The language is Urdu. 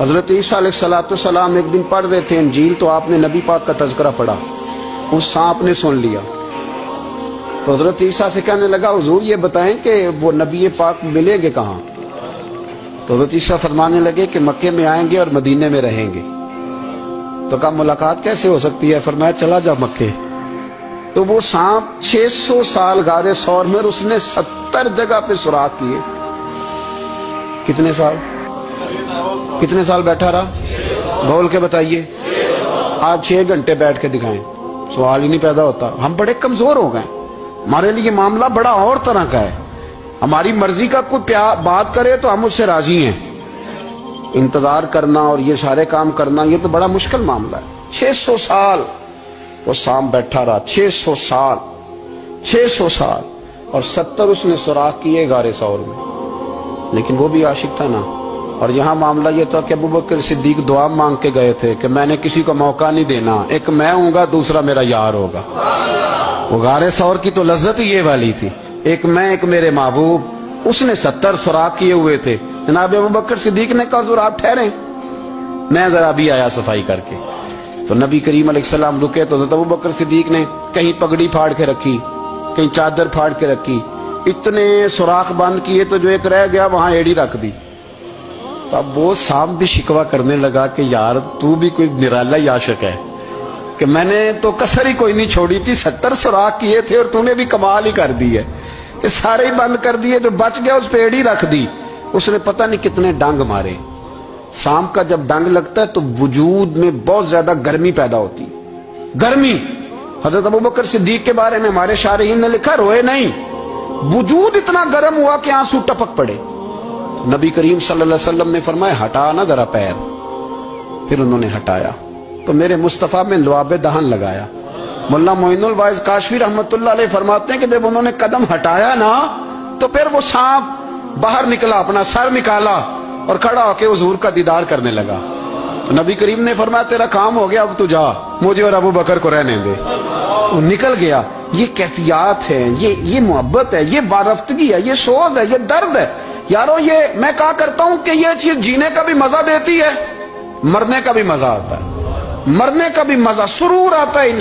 حضرت عیسیٰ علیہ السلام ایک دن پڑھ رہے تھے انجیل، تو آپ نے نبی پاک کا تذکرہ پڑھا، اس سانپ نے سن لیا، تو حضرت عیسیٰ سے کہنے لگا حضور یہ بتائیں کہ وہ نبی پاک ملیں گے کہاں؟ تو حضرت عیسیٰ فرمانے لگے کہ مکے میں آئیں گے اور مدینے میں رہیں گے۔ تو کہا ملاقات کیسے ہو سکتی ہے؟ فرمایا چلا جا مکے۔ تو وہ سانپ 600 سال غار ثور میں، اور اس نے 70 جگہ پہ سوراخ کیے۔ کتنے سال؟ کتنے سال بیٹھا رہا؟ بول کے بتائیے۔ آج 6 گھنٹے بیٹھ کے دکھائیں، سوال ہی نہیں پیدا ہوتا۔ ہم بڑے کمزور ہو گئے، ہمارے لیے معاملہ بڑا اور طرح کا ہے۔ ہماری مرضی کا کوئی بات کرے تو ہم اس سے راضی ہیں، انتظار کرنا اور یہ سارے کام کرنا یہ تو بڑا مشکل معاملہ ہے۔ 600 سال وہ سانپ بیٹھا رہا، 600 سال، 600 سال، اور 70 اس نے سوراخ کیے غار ثور میں، لیکن وہ بھی عاشق تھا نا۔ اور یہاں معاملہ یہ تھا کہ ابوبکر صدیق دعا مانگ کے گئے تھے کہ میں نے کسی کو موقع نہیں دینا، ایک میں ہوں گا دوسرا میرا یار ہوگا۔ وہ غار ثور کی تو لذت ہی یہ والی تھی، ایک میں ایک میرے محبوب۔ اس نے 70 سوراخ کیے ہوئے تھے۔ جناب ابوبکر صدیق نے کہا حضور آپ ٹھہریں، میں ذرا بھی آیا صفائی کر کے۔ تو نبی کریم علیہ السلام رکے تو حضرت ابوبکر صدیق نے کہیں پگڑی پھاڑ کے رکھی، کہیں چادر پھاڑ کے رکھی، اتنے سوراخ بند کیے تو جو ایک رہ گیا وہاں ایڑی رکھ دی۔ تو اب وہ سانپ بھی شکوہ کرنے لگا کہ یار تو بھی کوئی نرالا ہی عاشق ہے کہ میں نے تو کسر ہی کوئی نہیں چھوڑی تھی، 70 سوراخ کیے تھے اور تو نے بھی کمال ہی کر دی ہے، یہ سارے ہی بند کر دیے، جو بچ گیا اس پہ ایڑی رکھ دی۔ اس نے پتہ نہیں کتنے ڈنگ مارے۔ سانپ کا جب ڈنگ لگتا ہے تو وجود میں بہت زیادہ گرمی پیدا ہوتی، گرمی۔ حضرت ابوبکر صدیق کے بارے میں ہمارے شارحین نے لکھا روئے نہیں، وجود اتنا گرم ہوا کہ آنسو ٹپک پڑے۔ نبی کریم صلی اللہ علیہ وسلم نے فرمایا ہٹا نا ذرا پیر، پھر انہوں نے ہٹایا تو میرے مصطفیٰ میں لعاب دہن لگایا۔ مولانا معین الواعظ کاشفی رحمت اللہ علیہ فرماتے ہیں کہ جب انہوں نے قدم ہٹایا نا تو پھر وہ سانپ باہر نکلا، اپنا سر نکالا اور کھڑا ہو کے حضور کا دیدار کرنے لگا۔ تو نبی کریم نے فرمایا تیرا کام ہو گیا، اب تو جا، مجھے اور ابو بکر کو رہنے دے۔ وہ نکل گیا۔ یہ کیفیات ہے، یہ محبت ہے، یہ وارفتگی ہے، یہ سوز ہے، یہ درد ہے۔ یارو یہ میں کہا کرتا ہوں کہ یہ چیز جینے کا بھی مزہ دیتی ہے، مرنے کا بھی مزہ آتا ہے، مرنے کا بھی مزہ، سرور آتا ہے۔